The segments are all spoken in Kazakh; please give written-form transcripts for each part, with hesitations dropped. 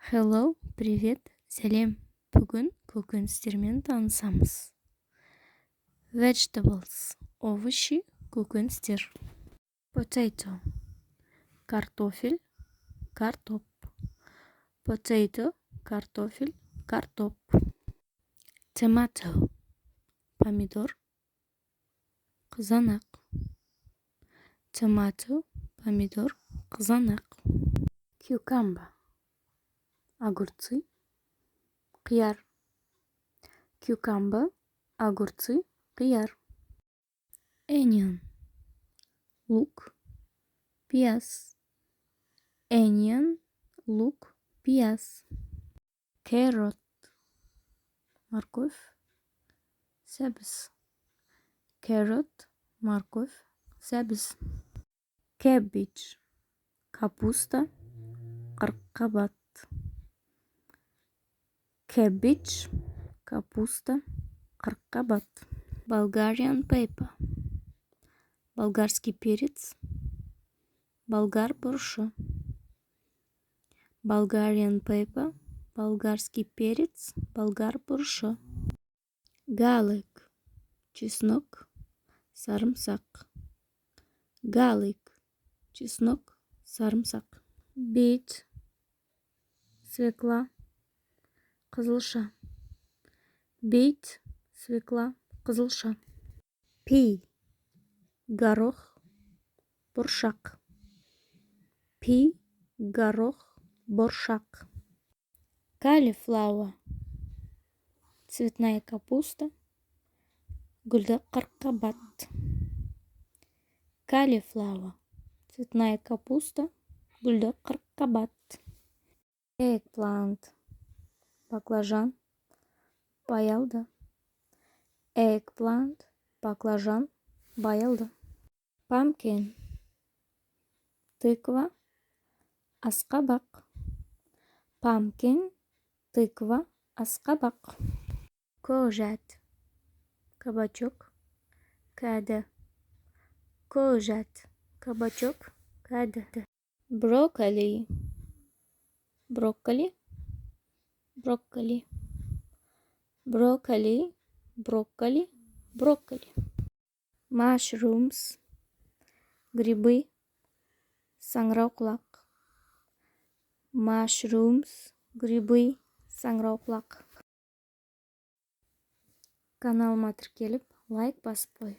Hello, привет, сәлем. Бүгін көкөністермен танысамыз. Vegetables, овощи, көкөністер. Potato, картофель, картоп. Potato, картофель, картоп. Tomato, помидор, қызанақ. Tomato, помидор, қызанақ. Cucumber, огурцы, қияр. Cucumber, огурцы, қияр. Onion, лук, пияз. Onion, лук, пияз. Carrot, морковь, сәбіз. Carrot, морковь, сәбіз. Cabbage, капуста, қырыққабат. Cabbage, капуста, қырыққабат. Bulgarian pepper, болгарский перец, болгар бұрышы. Bulgarian pepper, болгарский перец, болгар бұрышы. Garlic, чеснок, сарымсақ. Garlic, чеснок, сарымсақ. Beet, свекла, қызылша. Beet, свекла, қызылша. Pea, горох, бұршақ. Pea, горох, бұршақ. Cauliflower, цветная капуста, гүлді қырыққабат. Cauliflower, цветная капуста, гүлді қырыққабат. Eggplant, баклажан, баялды. Eggplant, баклажан, баялды. Pumpkin, тыква, асқабақ. Pumpkin, тыква, асқабақ. Courgette, кабачок, кәді. Courgette, кабачок, кәді. Broccoli, брокколи, брокколи. Broccoli, брокколи, брокколи. Mushrooms, грибы, саңырауқұлақ. Mushrooms, грибы, саңырауқұлақ. Каналыма тіркеліп, лайк басып қой.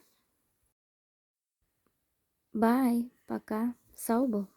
Бай, пока, сау бол.